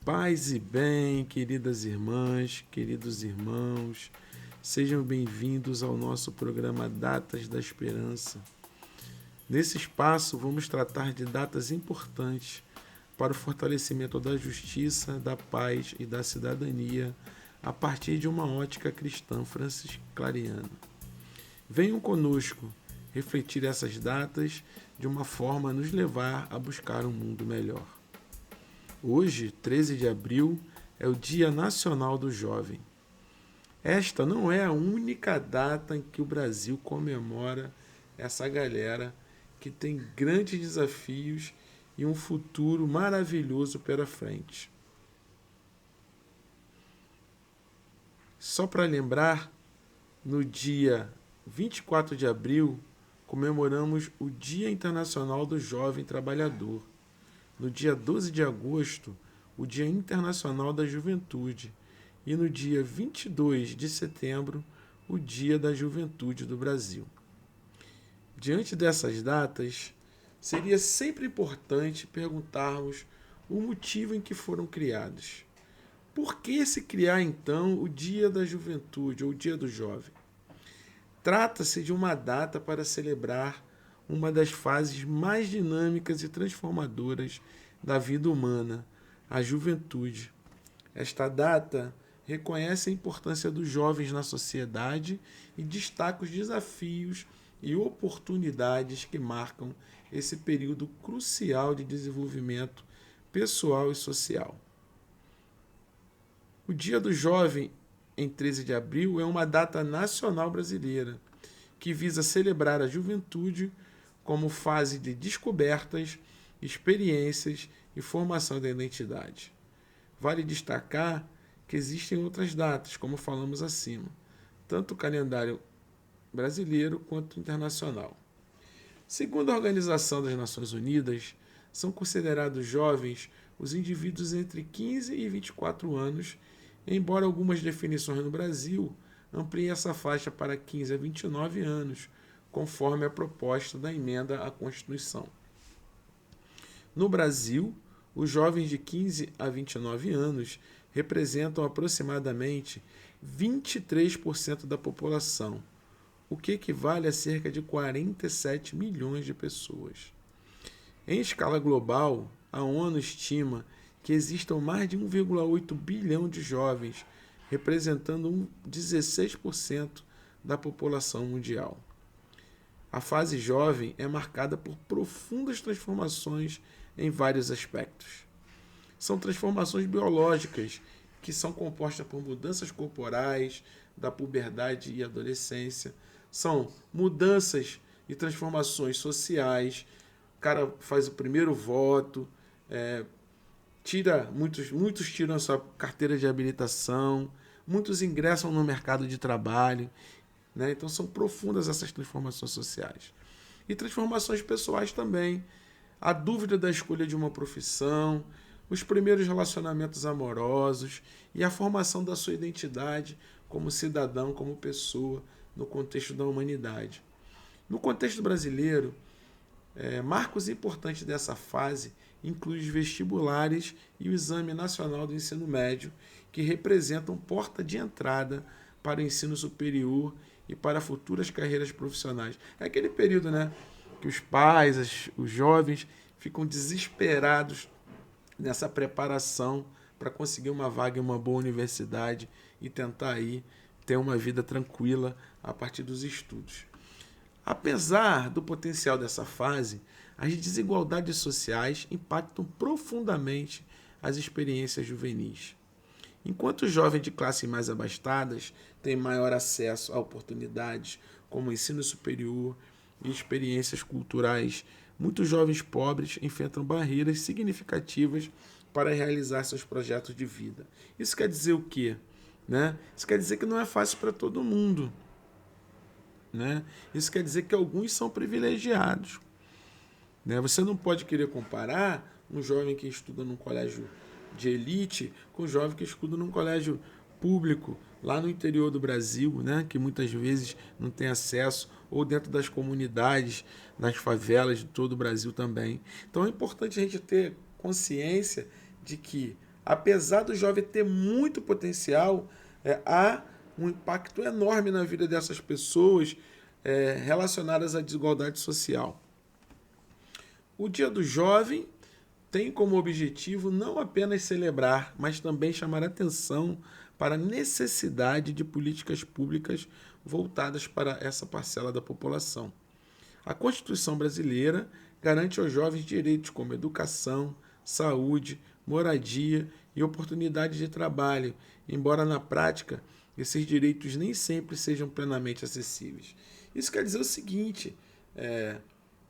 Paz e bem, queridas irmãs, queridos irmãos, sejam bem-vindos ao nosso programa Datas da Esperança. Nesse espaço, vamos tratar de datas importantes para o fortalecimento da justiça, da paz e da cidadania a partir de uma ótica cristã franciscaniana. Venham conosco refletir essas datas de uma forma a nos levar a buscar um mundo melhor. Hoje, 13 de abril, é o Dia Nacional do Jovem. Esta não é a única data em que o Brasil comemora essa galera que tem grandes desafios e um futuro maravilhoso pela frente. Só para lembrar, no dia 24 de abril, comemoramos o Dia Internacional do Jovem Trabalhador. No dia 12 de agosto, o Dia Internacional da Juventude. E no dia 22 de setembro, o Dia da Juventude do Brasil. Diante dessas datas, seria sempre importante perguntarmos o motivo em que foram criados. Por que se criar, então, o Dia da Juventude ou o Dia do Jovem? Trata-se de uma data para celebrar uma das fases mais dinâmicas e transformadoras da vida humana, a juventude. Esta data reconhece a importância dos jovens na sociedade e destaca os desafios e oportunidades que marcam esse período crucial de desenvolvimento pessoal e social. O Dia do Jovem, em 13 de abril, é uma data nacional brasileira que visa celebrar a juventude como fase de descobertas, experiências e formação da identidade. Vale destacar que existem outras datas, como falamos acima, tanto o calendário brasileiro quanto internacional. Segundo a Organização das Nações Unidas, são considerados jovens os indivíduos entre 15 e 24 anos, embora algumas definições no Brasil ampliem essa faixa para 15 a 29 anos, conforme a proposta da emenda à Constituição. No Brasil, os jovens de 15 a 29 anos representam aproximadamente 23% da população, o que equivale a cerca de 47 milhões de pessoas. Em escala global, a ONU estima que existam mais de 1,8 bilhão de jovens, representando 16% da população mundial. A fase jovem é marcada por profundas transformações em vários aspectos. São transformações biológicas que são compostas por mudanças corporais, da puberdade e adolescência. São mudanças e transformações sociais. O cara faz o primeiro voto, muitos tiram a sua carteira de habilitação, muitos ingressam no mercado de trabalho. Então são profundas essas transformações sociais. E transformações pessoais também. A dúvida da escolha de uma profissão, os primeiros relacionamentos amorosos e a formação da sua identidade como cidadão, como pessoa, no contexto da humanidade. No contexto brasileiro, marcos importantes dessa fase incluem os vestibulares e o Exame Nacional do Ensino Médio, que representam porta de entrada para o ensino superior e para futuras carreiras profissionais. É aquele período, que os pais, os jovens ficam desesperados nessa preparação para conseguir uma vaga em uma boa universidade e tentar aí ter uma vida tranquila a partir dos estudos. Apesar do potencial dessa fase, as desigualdades sociais impactam profundamente as experiências juvenis. Enquanto os jovens de classes mais abastadas têm maior acesso a oportunidades como ensino superior e experiências culturais, muitos jovens pobres enfrentam barreiras significativas para realizar seus projetos de vida. Isso quer dizer o quê? Isso quer dizer que não é fácil para todo mundo. Isso quer dizer que alguns são privilegiados. Você não pode querer comparar um jovem que estuda num colégio de elite com um jovem que estuda num colégio público lá no interior do Brasil, que muitas vezes não tem acesso, ou dentro das comunidades, nas favelas de todo o Brasil também. Então é importante a gente ter consciência de que apesar do jovem ter muito potencial, há um impacto enorme na vida dessas pessoas relacionadas à desigualdade social. O Dia do Jovem tem como objetivo não apenas celebrar, mas também chamar atenção para a necessidade de políticas públicas voltadas para essa parcela da população. A Constituição brasileira garante aos jovens direitos como educação, saúde, moradia e oportunidades de trabalho, embora na prática esses direitos nem sempre sejam plenamente acessíveis. Isso quer dizer o seguinte,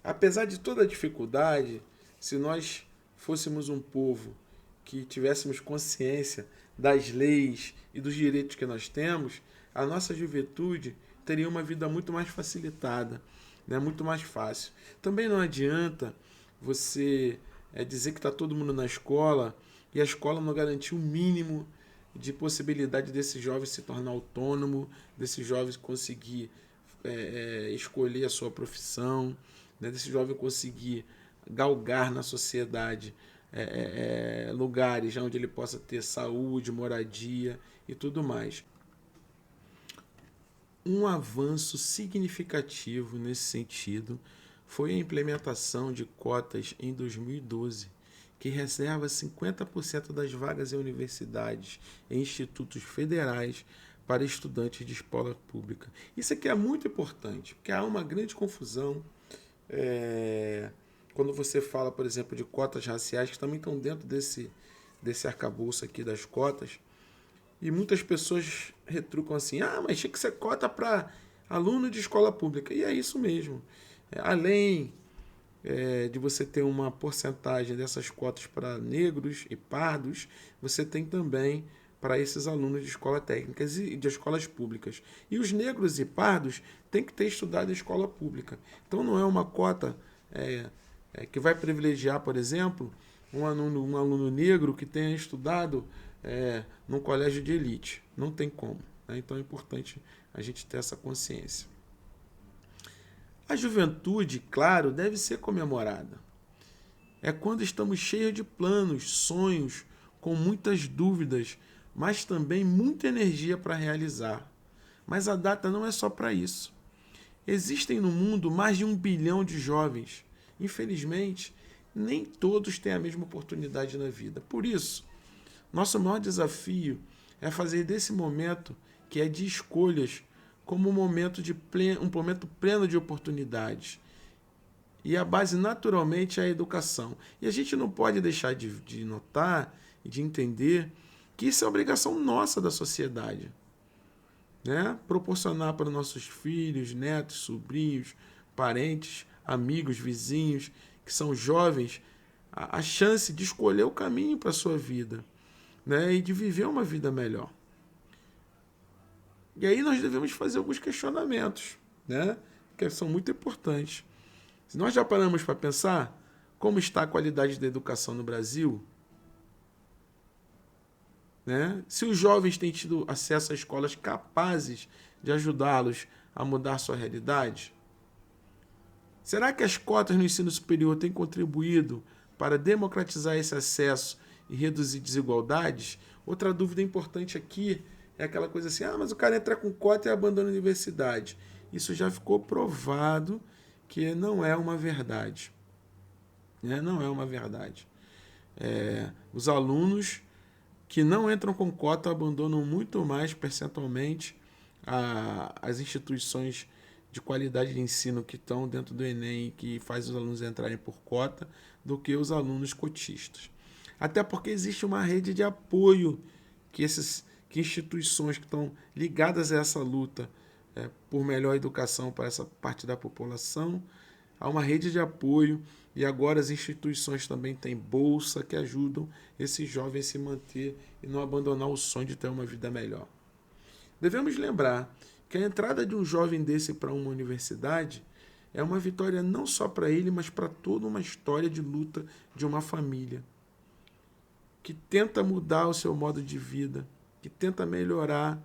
apesar de toda a dificuldade, se nós fôssemos um povo que tivéssemos consciência das leis e dos direitos que nós temos, a nossa juventude teria uma vida muito mais facilitada, né? Muito mais fácil. Também não adianta você dizer que está todo mundo na escola e a escola não garantir o mínimo de possibilidade desse jovem se tornar autônomo, desse jovem conseguir escolher a sua profissão, né? Desse jovem conseguir galgar na sociedade lugares onde ele possa ter saúde, moradia e tudo mais. Um avanço significativo nesse sentido foi a implementação de cotas em 2012, que reserva 50% das vagas em universidades e institutos federais para estudantes de escola pública. Isso aqui é muito importante, porque há uma grande confusão quando você fala, por exemplo, de cotas raciais, que também estão dentro desse arcabouço aqui das cotas, e muitas pessoas retrucam assim, mas tinha que ser cota para aluno de escola pública. E é isso mesmo. Além de você ter uma porcentagem dessas cotas para negros e pardos, você tem também para esses alunos de escolas técnicas e de escolas públicas. E os negros e pardos têm que ter estudado em escola pública. Então não é uma cota que vai privilegiar, por exemplo, um aluno negro que tenha estudado num colégio de elite. Não tem como. Né? Então é importante a gente ter essa consciência. A juventude, claro, deve ser comemorada. É quando estamos cheios de planos, sonhos, com muitas dúvidas, mas também muita energia para realizar. Mas a data não é só para isso. Existem no mundo mais de 1 bilhão de jovens. Infelizmente, nem todos têm a mesma oportunidade na vida. Por isso, nosso maior desafio é fazer desse momento, que é de escolhas, como um momento pleno de oportunidades. E a base, naturalmente, é a educação. E a gente não pode deixar de notar e de entender que isso é obrigação nossa da sociedade. Né? Proporcionar para nossos filhos, netos, sobrinhos, parentes, amigos, vizinhos, que são jovens, a chance de escolher o caminho para a sua vida, né? E de viver uma vida melhor. E aí nós devemos fazer alguns questionamentos, né? Que são muito importantes. Se nós já paramos para pensar como está a qualidade da educação no Brasil, né? Se os jovens têm tido acesso a escolas capazes de ajudá-los a mudar sua realidade, será que as cotas no ensino superior têm contribuído para democratizar esse acesso e reduzir desigualdades? Outra dúvida importante aqui é aquela coisa assim, mas o cara entra com cota e abandona a universidade. Isso já ficou provado que não é uma verdade. Né? Não é uma verdade. Os alunos que não entram com cota abandonam muito mais percentualmente as instituições de qualidade de ensino que estão dentro do Enem e que faz os alunos entrarem por cota do que os alunos cotistas. Até porque existe uma rede de apoio que instituições que estão ligadas a essa luta por melhor educação para essa parte da população, há uma rede de apoio e agora as instituições também têm bolsa que ajudam esses jovens a se manter e não abandonar o sonho de ter uma vida melhor. Devemos lembrar que a entrada de um jovem desse para uma universidade é uma vitória não só para ele, mas para toda uma história de luta de uma família que tenta mudar o seu modo de vida, que tenta melhorar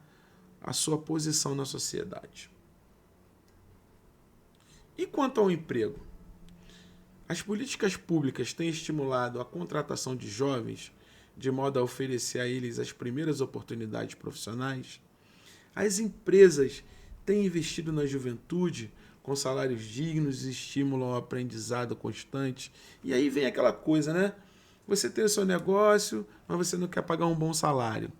a sua posição na sociedade. E quanto ao emprego? As políticas públicas têm estimulado a contratação de jovens de modo a oferecer a eles as primeiras oportunidades profissionais. As empresas têm investido na juventude com salários dignos e estimulam ao aprendizado constante. E aí vem aquela coisa, né? Você tem o seu negócio, mas você não quer pagar um bom salário.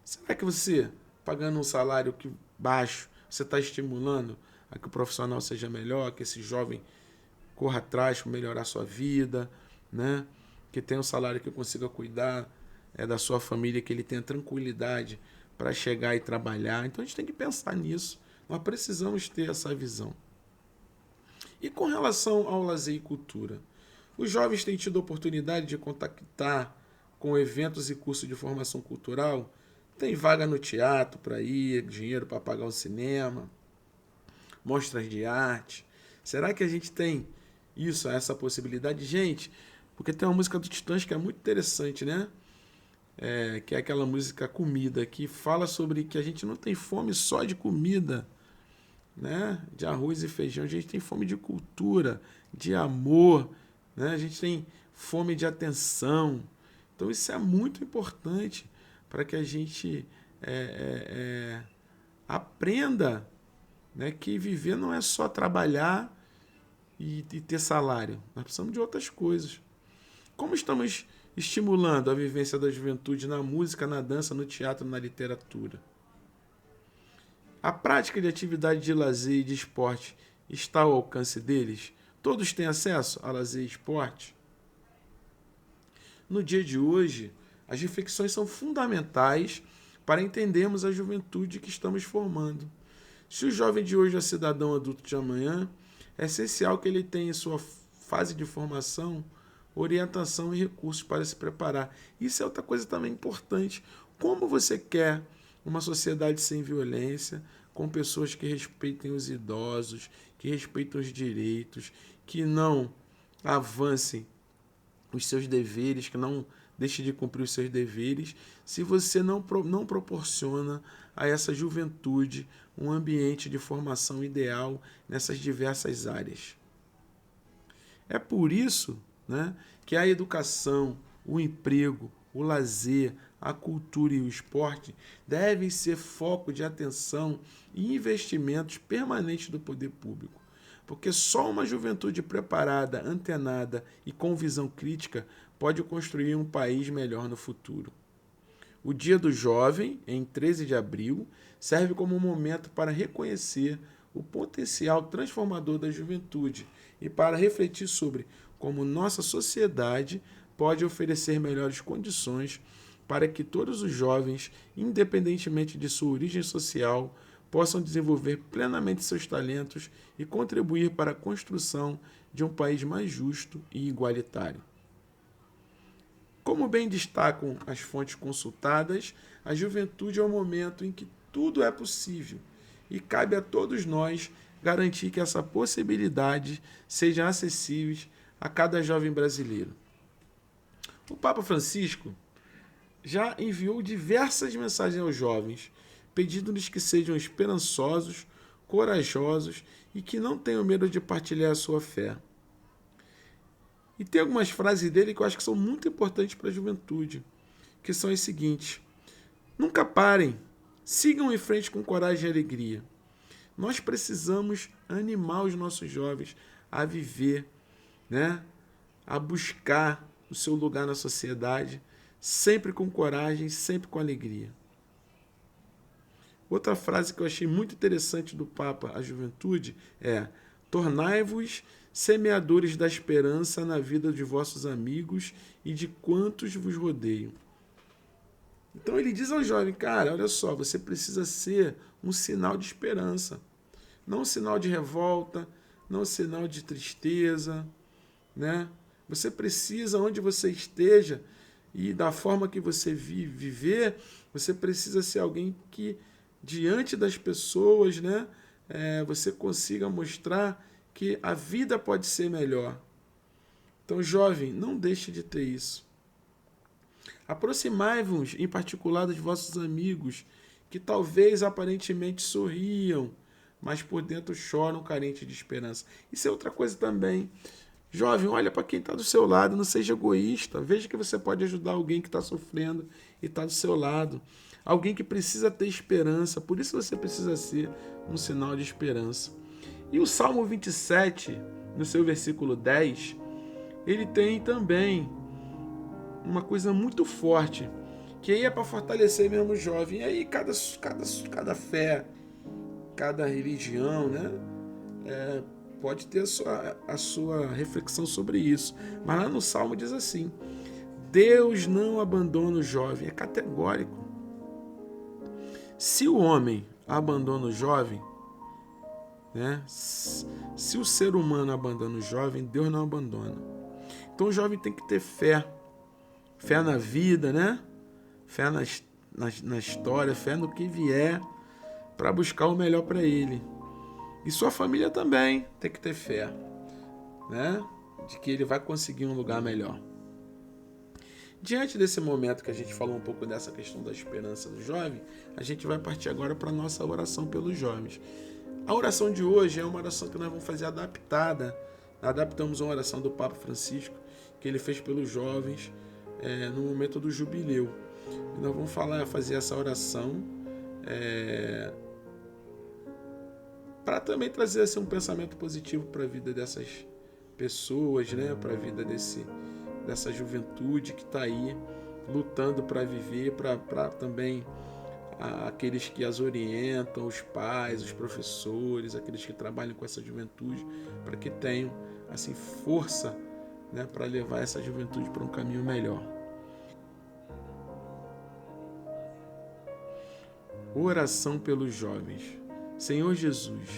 Será que você, pagando um salário baixo, você está estimulando a que o profissional seja melhor, que esse jovem corra atrás para melhorar a sua vida, né? Que tenha um salário que consiga cuidar da sua família, que ele tenha tranquilidade para chegar e trabalhar. Então a gente tem que pensar nisso. Nós precisamos ter essa visão. E com relação ao lazer e cultura? Os jovens têm tido a oportunidade de contactar com eventos e cursos de formação cultural? Tem vaga no teatro para ir, dinheiro para pagar o cinema, mostras de arte. Será que a gente tem essa possibilidade? Gente, porque tem uma música do Titãs que é muito interessante, né? Que é aquela música Comida, que fala sobre que a gente não tem fome só de comida, né? De arroz e feijão, a gente tem fome de cultura, de amor, né? A gente tem fome de atenção. Então isso é muito importante para que a gente aprenda, né, que viver não é só trabalhar e ter salário. Nós precisamos de outras coisas. Como estamos estimulando a vivência da juventude na música, na dança, no teatro, na literatura? A prática de atividade de lazer e de esporte está ao alcance deles? Todos têm acesso a lazer e esporte? No dia de hoje, as reflexões são fundamentais para entendermos a juventude que estamos formando. Se o jovem de hoje é cidadão adulto de amanhã, é essencial que ele tenha em sua fase de formação orientação e recursos para se preparar. Isso é outra coisa também importante. Como você quer uma sociedade sem violência, com pessoas que respeitem os idosos, que respeitem os direitos, que não avancem os seus deveres, que não deixe de cumprir os seus deveres, se você não proporciona a essa juventude um ambiente de formação ideal nessas diversas áreas. É por isso, né, que a educação, o emprego, o lazer, a cultura e o esporte devem ser foco de atenção e investimentos permanentes do poder público. Porque só uma juventude preparada, antenada e com visão crítica pode construir um país melhor no futuro. O Dia do Jovem, em 13 de abril, serve como um momento para reconhecer o potencial transformador da juventude e para refletir sobre como nossa sociedade pode oferecer melhores condições para que todos os jovens, independentemente de sua origem social, possam desenvolver plenamente seus talentos e contribuir para a construção de um país mais justo e igualitário. Como bem destacam as fontes consultadas, a juventude é o momento em que tudo é possível e cabe a todos nós garantir que essa possibilidade seja acessível a cada jovem brasileiro. O Papa Francisco já enviou diversas mensagens aos jovens, pedindo-lhes que sejam esperançosos, corajosos e que não tenham medo de partilhar a sua fé. E tem algumas frases dele que eu acho que são muito importantes para a juventude, que são as seguintes: nunca parem, sigam em frente com coragem e alegria. Nós precisamos animar os nossos jovens a viver, né? A buscar o seu lugar na sociedade, sempre com coragem, sempre com alegria. Outra frase que eu achei muito interessante do Papa à juventude é: tornai-vos semeadores da esperança na vida de vossos amigos e de quantos vos rodeiam. Então ele diz ao jovem: cara, olha só, você precisa ser um sinal de esperança, não um sinal de revolta, não um sinal de tristeza, né? Você precisa, onde você esteja e da forma que você viver, você precisa ser alguém que, diante das pessoas, né, você consiga mostrar que a vida pode ser melhor. Então, jovem, não deixe de ter isso. Aproximai-vos, em particular, dos vossos amigos, que talvez aparentemente sorriam, mas por dentro choram carentes de esperança. Isso é outra coisa também. Jovem, olha para quem está do seu lado, não seja egoísta. Veja que você pode ajudar alguém que está sofrendo e está do seu lado. Alguém que precisa ter esperança, por isso você precisa ser um sinal de esperança. E o Salmo 27, no seu versículo 10, ele tem também uma coisa muito forte, que aí é para fortalecer mesmo o jovem. E aí cada fé, cada religião, né, pode ter a sua reflexão sobre isso. Mas lá no Salmo diz assim: Deus não abandona o jovem, é categórico. Se o homem abandona o jovem, né, se o ser humano abandona o jovem, Deus não abandona. Então o jovem tem que ter fé. Fé na vida, né? Fé na história, fé no que vier, para buscar o melhor para ele. E sua família também tem que ter fé, né? De que ele vai conseguir um lugar melhor. Diante desse momento que a gente falou um pouco dessa questão da esperança do jovem, a gente vai partir agora para a nossa oração pelos jovens. A oração de hoje é uma oração que nós vamos fazer adaptada. Adaptamos uma oração do Papa Francisco, que ele fez pelos jovens no momento do jubileu. E nós vamos fazer essa oração para também trazer assim, um pensamento positivo para a vida dessas pessoas, né? Para a vida dessa juventude que está aí lutando para viver, para também aqueles que as orientam, os pais, os professores, aqueles que trabalham com essa juventude, para que tenham assim força, né, para levar essa juventude para um caminho melhor. Oração pelos jovens. Senhor Jesus,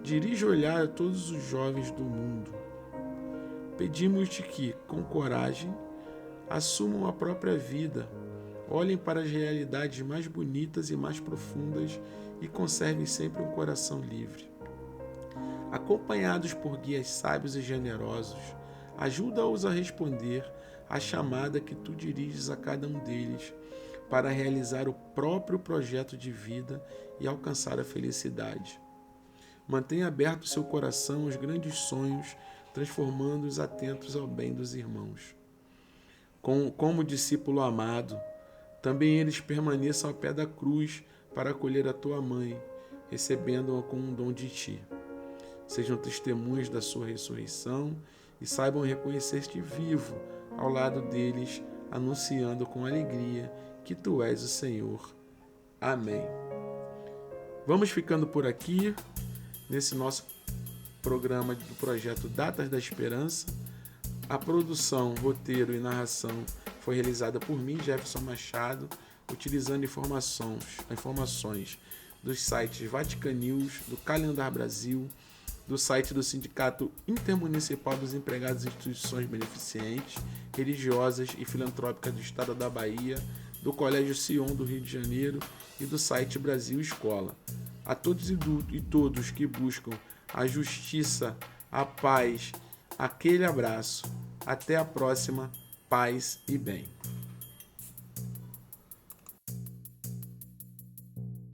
dirige o olhar a todos os jovens do mundo. Pedimos-te que, com coragem, assumam a própria vida, olhem para as realidades mais bonitas e mais profundas e conservem sempre um coração livre. Acompanhados por guias sábios e generosos, ajuda-os a responder à chamada que tu diriges a cada um deles para realizar o próprio projeto de vida e alcançar a felicidade. Mantenha aberto seu coração aos grandes sonhos, transformando-os atentos ao bem dos irmãos. Como discípulo amado, também eles permaneçam ao pé da cruz para acolher a tua mãe, recebendo-a como um dom de ti. Sejam testemunhas da sua ressurreição e saibam reconhecer-te vivo ao lado deles, anunciando com alegria que tu és o Senhor. Amém. Vamos ficando por aqui, nesse nosso programa do projeto Datas da Esperança. A produção, roteiro e narração foi realizada por mim, Jefferson Machado, utilizando informações dos sites Vatican News, do Calendar Brasil, do site do Sindicato Intermunicipal dos Empregados e Instituições Beneficentes, Religiosas e Filantrópicas do Estado da Bahia, do Colégio Sion do Rio de Janeiro e do site Brasil Escola. A todos e todos que buscam a justiça, a paz, aquele abraço. Até a próxima. Paz e bem.